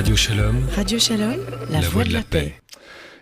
Radio Shalom, Radio Shalom, la voix de la paix.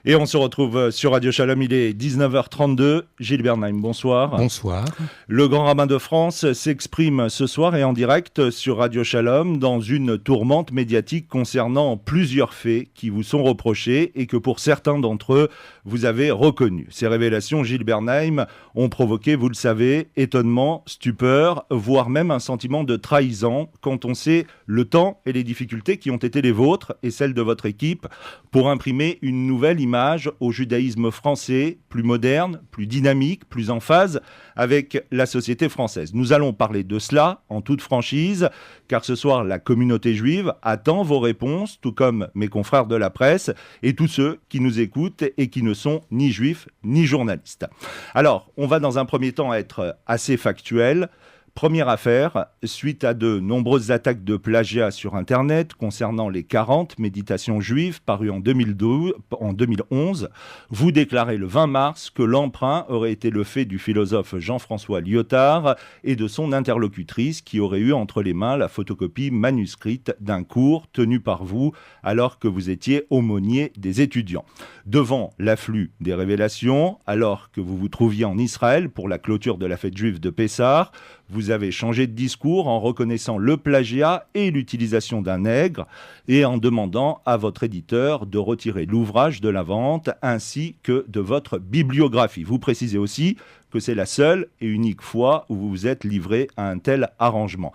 Et on se retrouve sur Radio Shalom, il est 19h32. Gilles Bernheim, bonsoir. Bonsoir. Le grand rabbin de France s'exprime ce soir et en direct sur Radio Shalom dans une tourmente médiatique concernant plusieurs faits qui vous sont reprochés et que pour certains d'entre eux, vous avez reconnus. Ces révélations, Gilles Bernheim, ont provoqué, vous le savez, étonnement, stupeur, voire même un sentiment de trahison quand on sait le temps et les difficultés qui ont été les vôtres et celles de votre équipe pour imprimer une nouvelle image au judaïsme français, plus moderne, plus dynamique, plus en phase avec la société française. Nous allons parler de cela en toute franchise, car ce soir, la communauté juive attend vos réponses, tout comme mes confrères de la presse et tous ceux qui nous écoutent et qui ne sont ni juifs ni journalistes. Alors, on va dans un premier temps être assez factuel. Première affaire, suite à de nombreuses attaques de plagiat sur Internet concernant les 40 méditations juives parues en 2011, vous déclarez le 20 mars que l'emprunt aurait été le fait du philosophe Jean-François Lyotard et de son interlocutrice qui aurait eu entre les mains la photocopie manuscrite d'un cours tenu par vous alors que vous étiez aumônier des étudiants. Devant l'afflux des révélations, alors que vous vous trouviez en Israël pour la clôture de la fête juive de Pessah, vous avez changé de discours en reconnaissant le plagiat et l'utilisation d'un nègre et en demandant à votre éditeur de retirer l'ouvrage de la vente ainsi que de votre bibliographie. Vous précisez aussi que c'est la seule et unique fois où vous vous êtes livré à un tel arrangement.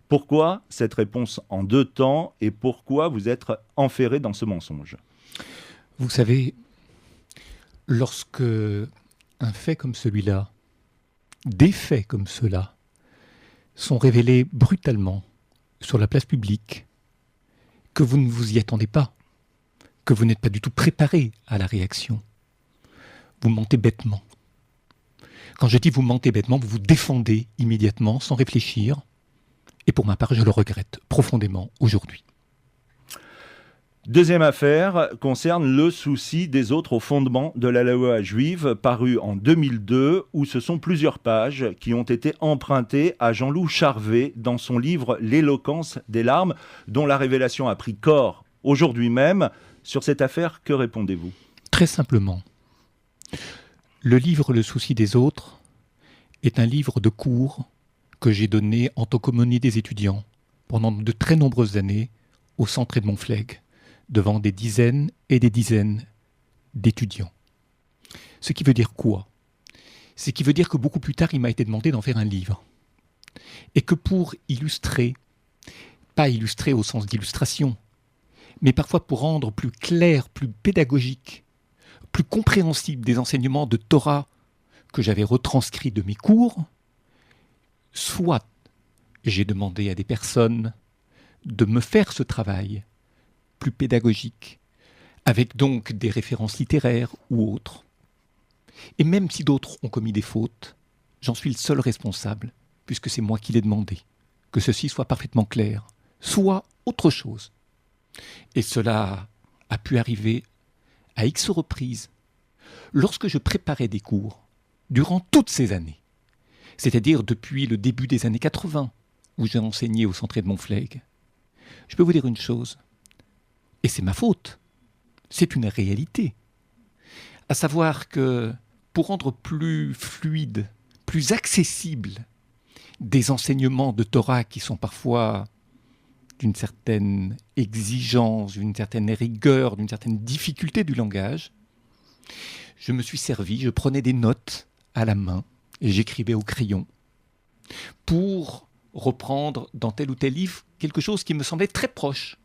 Pourquoi cette réponse en deux temps et pourquoi vous êtes enferré dans ce mensonge ? Vous savez, lorsque un fait comme celui-là, des faits comme ceux-là, sont révélés brutalement sur la place publique, que vous ne vous y attendez pas, que vous n'êtes pas du tout préparé à la réaction, vous mentez bêtement. Quand je dis vous mentez bêtement, vous vous défendez immédiatement, sans réfléchir, et pour ma part, je le regrette profondément aujourd'hui. Deuxième affaire concerne le souci des autres au fondement de la loi juive, paru en 2002, où ce sont plusieurs pages qui ont été empruntées à Jean-Loup Charvet dans son livre « L'éloquence des larmes », dont la révélation a pris corps aujourd'hui même. Sur cette affaire, que répondez-vous ? Très simplement, le livre « Le souci des autres » est un livre de cours que j'ai donné en tant qu'aumônier des étudiants pendant de très nombreuses années au centre Edmond Flegg, devant des dizaines et des dizaines d'étudiants. Ce qui veut dire quoi ? Ce qui veut dire que beaucoup plus tard, il m'a été demandé d'en faire un livre. Et que pour illustrer, pas illustrer au sens d'illustration, mais parfois pour rendre plus clair, plus pédagogique, plus compréhensible des enseignements de Torah que j'avais retranscrits de mes cours, soit j'ai demandé à des personnes de me faire ce travail plus pédagogique, avec donc des références littéraires ou autres. Et même si d'autres ont commis des fautes, j'en suis le seul responsable, puisque c'est moi qui l'ai demandé, que ceci soit parfaitement clair, soit autre chose. Et cela a pu arriver à X reprises, lorsque je préparais des cours, durant toutes ces années, c'est-à-dire depuis le début des années 80, où j'ai enseigné au centre Edmond Flegg. Je peux vous dire une chose, et c'est ma faute, c'est une réalité. À savoir que pour rendre plus fluide, plus accessible des enseignements de Torah qui sont parfois d'une certaine exigence, d'une certaine rigueur, d'une certaine difficulté du langage, je me suis servi, je prenais des notes à la main et j'écrivais au crayon pour reprendre dans tel ou tel livre quelque chose qui me semblait très proche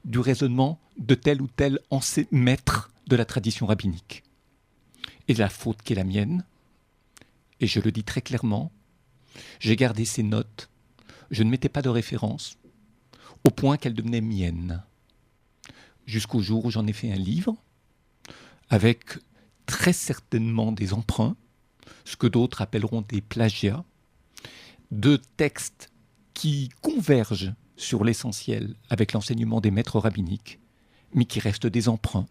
du raisonnement de tel ou tel maître de la tradition rabbinique. Et la faute qui est la mienne, et je le dis très clairement, j'ai gardé ces notes, je ne mettais pas de référence, au point qu'elles devenaient miennes. Jusqu'au jour où j'en ai fait un livre, avec très certainement des emprunts, ce que d'autres appelleront des plagiats, de textes qui convergent sur l'essentiel avec l'enseignement des maîtres rabbiniques, mais qui restent des emprunts.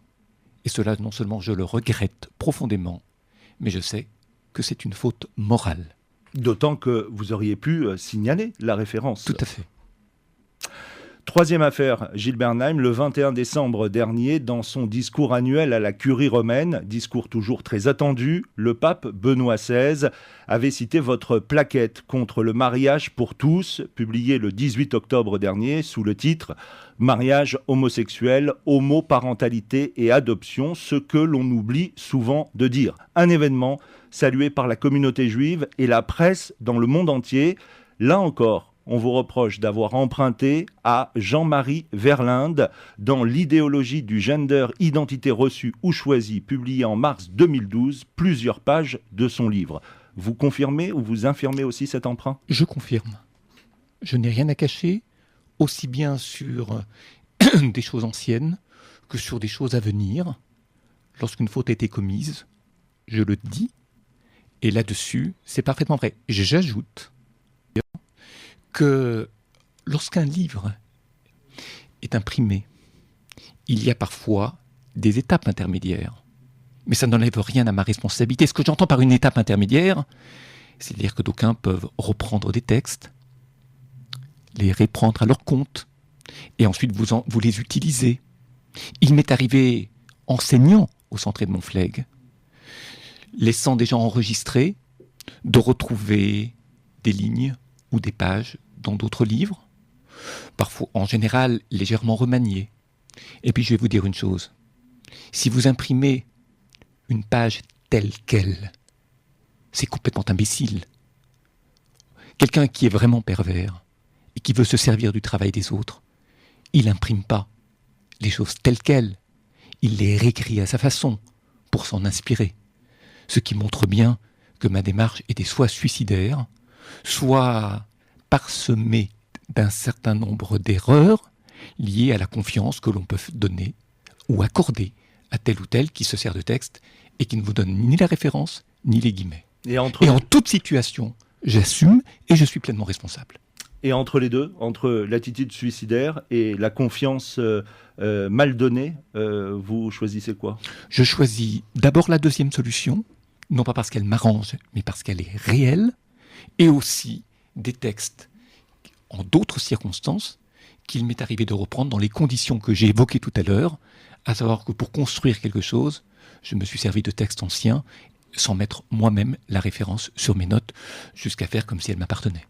Et cela, non seulement je le regrette profondément, mais je sais que c'est une faute morale. D'autant que vous auriez pu signaler la référence. Tout à fait. Troisième affaire, Gilles Bernheim, le 21 décembre dernier, dans son discours annuel à la Curie romaine, discours toujours très attendu, le pape Benoît XVI avait cité votre plaquette contre le mariage pour tous, publiée le 18 octobre dernier sous le titre « Mariage homosexuel, homoparentalité et adoption, ce que l'on oublie souvent de dire ». Un événement salué par la communauté juive et la presse dans le monde entier. Là encore, on vous reproche d'avoir emprunté à Jean-Marie Verlinde dans l'idéologie du gender, identité reçue ou choisie, publié en mars 2012, plusieurs pages de son livre. Vous confirmez ou vous infirmez aussi cet emprunt ? Je confirme. Je n'ai rien à cacher, aussi bien sur des choses anciennes que sur des choses à venir. Lorsqu'une faute a été commise, je le dis, et là-dessus, c'est parfaitement vrai. J'ajoute que lorsqu'un livre est imprimé, il y a parfois des étapes intermédiaires. Mais ça n'enlève rien à ma responsabilité. Ce que j'entends par une étape intermédiaire, c'est-à-dire que d'aucuns peuvent reprendre des textes, les reprendre à leur compte, et ensuite vous les utilisez. Il m'est arrivé, enseignant au Centre Edmond Flegg, laissant des gens enregistrer, de retrouver des lignes ou des pages dans d'autres livres, parfois en général légèrement remaniés. Et puis je vais vous dire une chose, si vous imprimez une page telle qu'elle, c'est complètement imbécile. Quelqu'un qui est vraiment pervers et qui veut se servir du travail des autres, il n'imprime pas les choses telles quelles, il les réécrit à sa façon pour s'en inspirer. Ce qui montre bien que ma démarche était soit suicidaire, soit parsemée d'un certain nombre d'erreurs liées à la confiance que l'on peut donner ou accorder à tel ou tel qui se sert de texte et qui ne vous donne ni la référence ni les guillemets. Et en toute situation, j'assume et je suis pleinement responsable. Et entre les deux, entre l'attitude suicidaire et la confiance mal donnée, vous choisissez quoi ? Je choisis d'abord la deuxième solution, non pas parce qu'elle m'arrange, mais parce qu'elle est réelle, et aussi des textes en d'autres circonstances qu'il m'est arrivé de reprendre dans les conditions que j'ai évoquées tout à l'heure, à savoir que pour construire quelque chose, je me suis servi de textes anciens sans mettre moi-même la référence sur mes notes jusqu'à faire comme si elle m'appartenait.